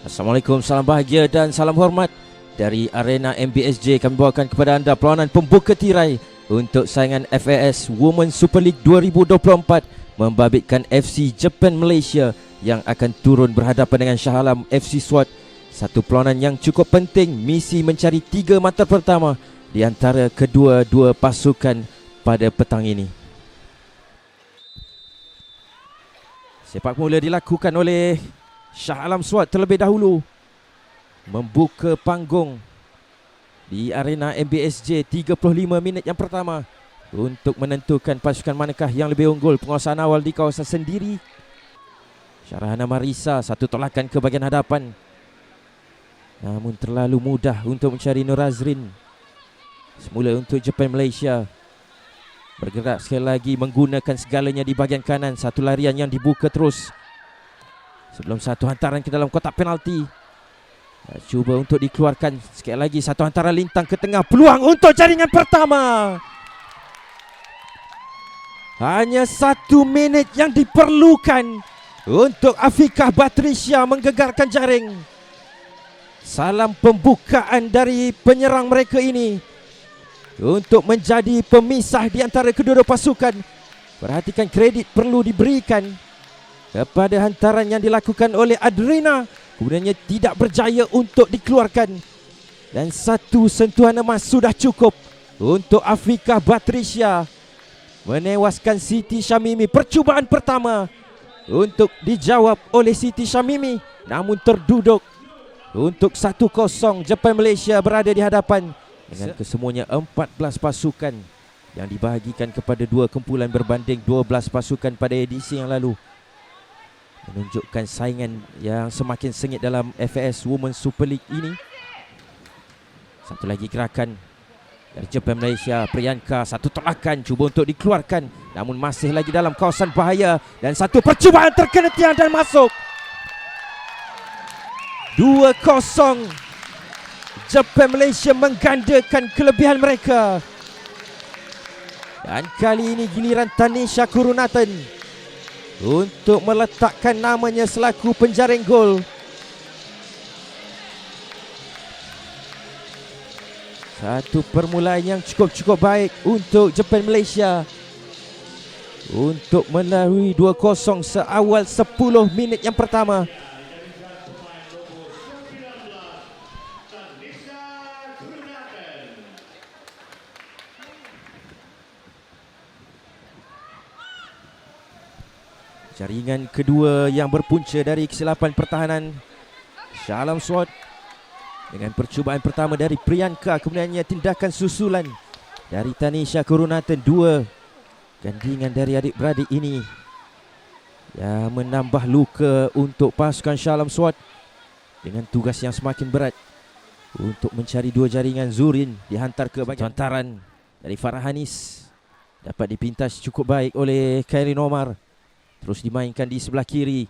Assalamualaikum, salam bahagia dan salam hormat. Dari arena MBSJ kami bawakan kepada anda perlawanan pembuka tirai untuk saingan FAS Women Super League 2024 membabitkan FC Japan Malaysia yang akan turun berhadapan dengan Shah Alam FC SWAT. Satu perlawanan yang cukup penting, misi mencari 3 mata pertama di antara kedua-dua pasukan pada petang ini. Sepak mula dilakukan oleh Shah Alam SWAT terlebih dahulu, membuka panggung di arena MBSJ 35 minit yang pertama untuk menentukan pasukan manakah yang lebih unggul. Penguasaan awal di kawasan sendiri. Syarahana Marisa, satu tolakan ke bahagian hadapan, namun terlalu mudah untuk mencari Nur Azrin. Semula untuk Japan Malaysia, bergerak sekali lagi menggunakan segalanya di bahagian kanan. Satu larian yang dibuka terus sebelum satu hantaran ke dalam kotak penalti. Cuba untuk dikeluarkan sekali lagi. Satu hantaran lintang ke tengah. Peluang untuk jaringan pertama. Hanya 1 minit yang diperlukan untuk Afikah Batrisya menggegarkan jaring. Salam pembukaan dari penyerang mereka ini untuk menjadi pemisah di antara kedua-dua pasukan. Perhatikan, kredit perlu diberikan kepada hantaran yang dilakukan oleh Adrina, kemudiannya tidak berjaya untuk dikeluarkan, dan satu sentuhan emas sudah cukup untuk Afikah Batrisya menewaskan Siti Syamimi. Percubaan pertama untuk dijawab oleh Siti Syamimi, namun terduduk. Untuk 1-0 Japan Malaysia berada di hadapan dengan kesemuanya 14 pasukan yang dibahagikan kepada 2 kumpulan berbanding 12 pasukan pada edisi yang lalu, menunjukkan saingan yang semakin sengit dalam FAS Women Super League ini. Satu lagi gerakan dari Japan Malaysia. Priyanka, satu tolakan cuba untuk dikeluarkan, namun masih lagi dalam kawasan bahaya, dan satu percubaan terkena tiang dan masuk. 2-0. Japan Malaysia menggandakan kelebihan mereka, dan kali ini giliran Tanisha Kurunathan untuk meletakkan namanya selaku penjaring gol. Satu permulaan yang cukup baik untuk Japan Malaysia untuk melalui 2-0 seawal 10 minit yang pertama. Jaringan kedua yang berpunca dari kesilapan pertahanan Shah Alam SWAT dengan percubaan pertama dari Priyanka, kemudiannya tindakan susulan dari Tanisha Kurunathan. 2 gandingan dari adik-beradik ini yang menambah luka untuk pasukan Shah Alam SWAT dengan tugas yang semakin berat untuk mencari 2 jaringan. Zurin dihantar ke bahagian hantaran dari Farhanis, dapat dipintas cukup baik oleh Kairin Omar. Terus dimainkan di sebelah kiri.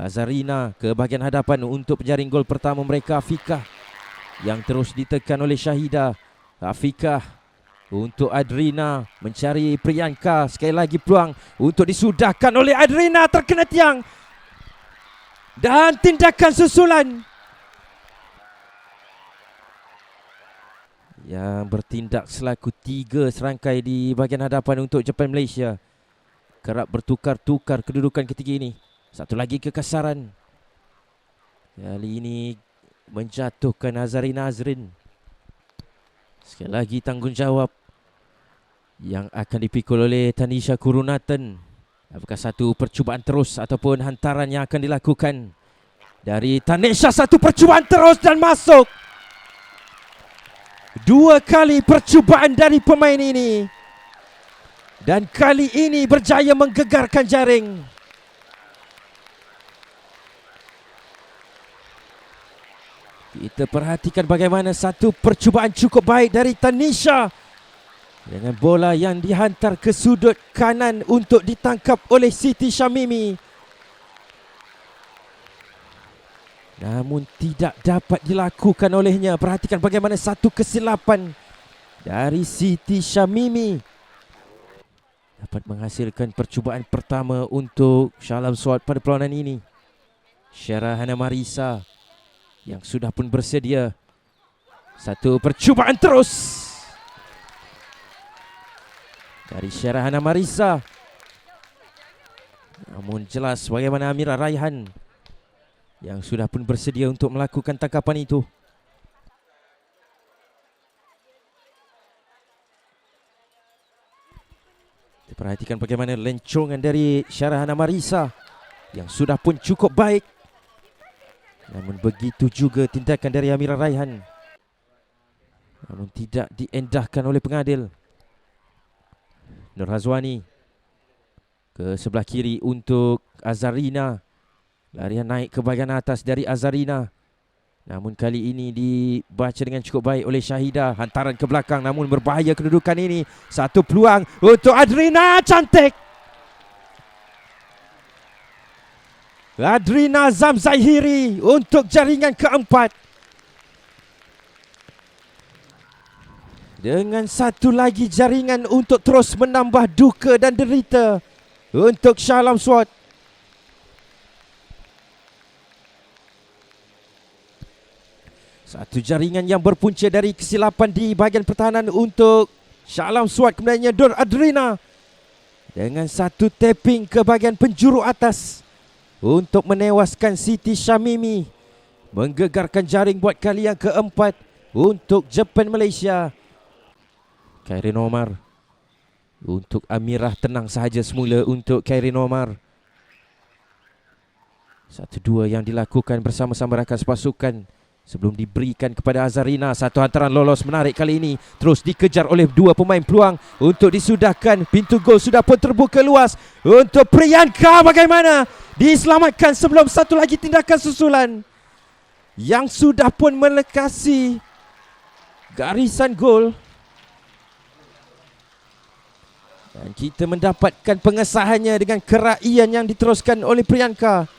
Zarina ke bahagian hadapan untuk penjaring gol pertama mereka. Afikah yang terus ditekan oleh Syahida. Afikah untuk Adrina mencari Priyanka. Sekali lagi peluang untuk disudahkan oleh Adrina, terkena tiang, dan tindakan susulan yang bertindak selaku 3 serangkai di bahagian hadapan untuk Japan Malaysia. Kerap bertukar-tukar kedudukan ketiga ini. Satu lagi kekasaran, kali ini menjatuhkan Azarina Azrin. Sekali lagi tanggungjawab yang akan dipikul oleh Tanisha Kurunathan. Apakah satu percubaan terus ataupun hantaran yang akan dilakukan dari Tanisha? Satu percubaan terus dan masuk. 2 kali percubaan dari pemain ini, dan kali ini berjaya menggegarkan jaring. Kita perhatikan bagaimana satu percubaan cukup baik dari Tanisha dengan bola yang dihantar ke sudut kanan untuk ditangkap oleh Siti Syamimi. namun tidak dapat dilakukan olehnya. Perhatikan bagaimana satu kesilapan dari Siti Syamimi dapat menghasilkan percubaan pertama untuk Shah Alam Swat pada perlawanan ini. Syarah Hana Marisa yang sudah pun bersedia. Satu percubaan terus dari Syarah Hana Marisa. Namun jelas bagaimana Amira Raihan yang sudah pun bersedia untuk melakukan tangkapan itu. Perhatikan bagaimana lencongan dari Syarah Hana Marisa yang sudah pun cukup baik. Namun begitu juga tindakan dari Amira Raihan, namun tidak diendahkan oleh pengadil. Nur Hazwani ke sebelah kiri untuk Azarina. Larian naik ke bahagian atas dari Azarina, namun kali ini dibaca dengan cukup baik oleh Syahidah. Hantaran ke belakang namun berbahaya kedudukan ini. Satu peluang untuk Adrina, cantik. Adrina Zamzahiri untuk jaringan keempat. Dengan satu lagi jaringan untuk terus menambah duka dan derita untuk Shah Alam Swat. Satu jaringan yang berpunca dari kesilapan di bahagian pertahanan untuk Shah Alam Swat. Kemudiannya Nur Adrina dengan satu tapping ke bahagian penjuru atas untuk menewaskan Siti Syamimi, menggegarkan jaring buat kali yang keempat untuk Jepun Malaysia. Khairin Omar untuk Amirah, tenang sahaja semula untuk Khairin Omar. 1-2 yang dilakukan bersama-sama rakan pasukan sebelum diberikan kepada Azarina. Satu hantaran lolos menarik kali ini, terus dikejar oleh dua pemain peluang untuk disudahkan. Pintu gol sudah pun terbuka luas untuk Priyanka. Bagaimana diselamatkan sebelum satu lagi tindakan susulan yang sudah pun melekasi garisan gol. Dan kita mendapatkan pengesahannya dengan keraian yang diteruskan oleh Priyanka.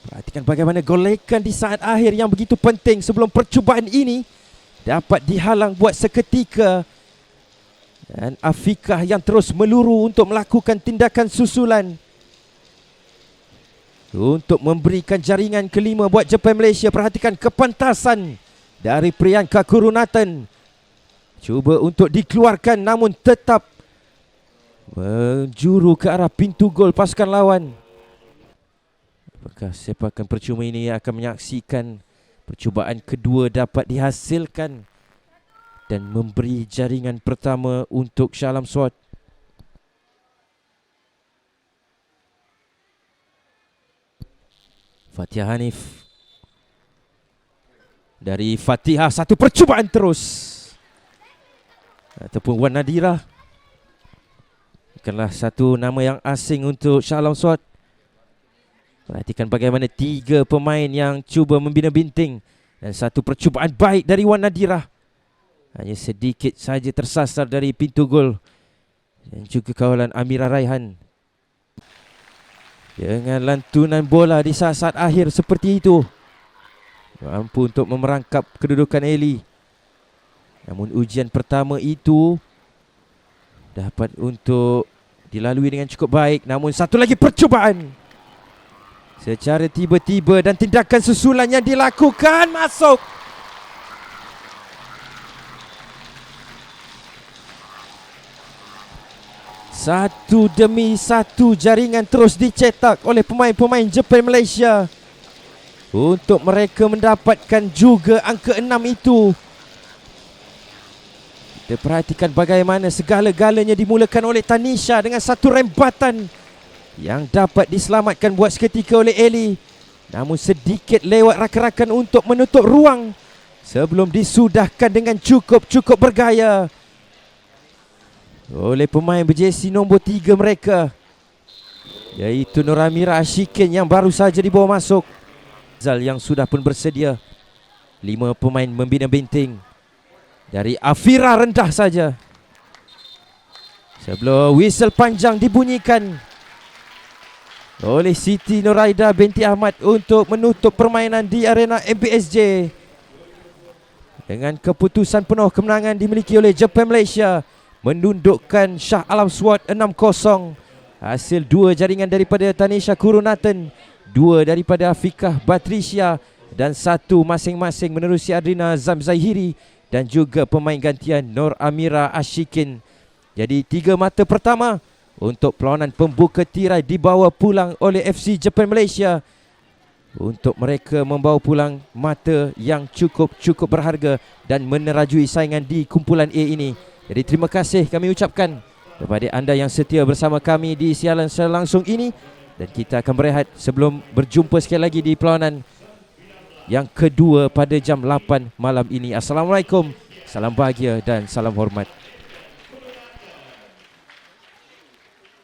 Perhatikan bagaimana golekan di saat akhir yang begitu penting sebelum percubaan ini dapat dihalang buat seketika. Dan Afikah yang terus meluru untuk melakukan tindakan susulan untuk memberikan jaringan kelima buat Jepun Malaysia. Perhatikan kepantasan dari Priyanka Kurunathan. Cuba untuk dikeluarkan namun tetap menjuru ke arah pintu gol pasukan lawan. Apakah sepakan percuma ini akan menyaksikan percubaan kedua dapat dihasilkan dan memberi jaringan pertama untuk Shah Alam Swat. Fatihah Hanif dari Fatihah, satu percubaan terus. Ataupun Wan Nadira, bukanlah satu nama yang asing untuk Shah Alam Swat. Perhatikan bagaimana tiga pemain yang cuba membina binting dan satu percubaan baik dari Wan Nadira. Hanya sedikit saja tersasar dari pintu gol dan juga kawalan Amira Raihan. Dengan lantunan bola di saat-saat akhir seperti itu, mampu untuk memerangkap kedudukan Eli. Namun ujian pertama itu dapat untuk dilalui dengan cukup baik. Namun satu lagi percubaan secara tiba-tiba dan tindakan susulan yang dilakukan masuk. Satu demi satu jaringan terus dicetak oleh pemain-pemain Jepun Malaysia untuk mereka mendapatkan juga angka 6 itu. Kita perhatikan bagaimana segala-galanya dimulakan oleh Tanisha dengan satu rembatan yang dapat diselamatkan buat seketika oleh Eli. Namun sedikit lewat rakan-rakan untuk menutup ruang sebelum disudahkan dengan cukup bergaya oleh pemain berjesi nombor 3 mereka, iaitu Nur Amira Ashikin yang baru saja dibawa masuk. Zal yang sudah pun bersedia. 5 pemain membina binting. Dari Afira rendah saja sebelum whistle panjang dibunyikan. oleh Siti Nuraida binti Ahmad untuk menutup permainan di arena MBSJ. Dengan keputusan penuh, kemenangan dimiliki oleh Jepun Malaysia, menundukkan Shah Alam Swat 6-0. Hasil 2 jaringan daripada Tanisha Kurunathan, 2 daripada Afikah Batrisya, dan 1 masing-masing menerusi Adrina Zamzahiri dan juga pemain gantian Nur Amira Ashikin. Jadi 3 mata pertama untuk perlawanan pembuka tirai dibawa pulang oleh FC Jepun Malaysia, untuk mereka membawa pulang mata yang cukup berharga dan menerajui saingan di kumpulan A ini. Jadi terima kasih kami ucapkan kepada anda yang setia bersama kami di siaran secara langsung ini, dan kita akan berehat sebelum berjumpa sekali lagi di perlawanan yang kedua pada jam 8 malam ini. Assalamualaikum, salam bahagia dan salam hormat.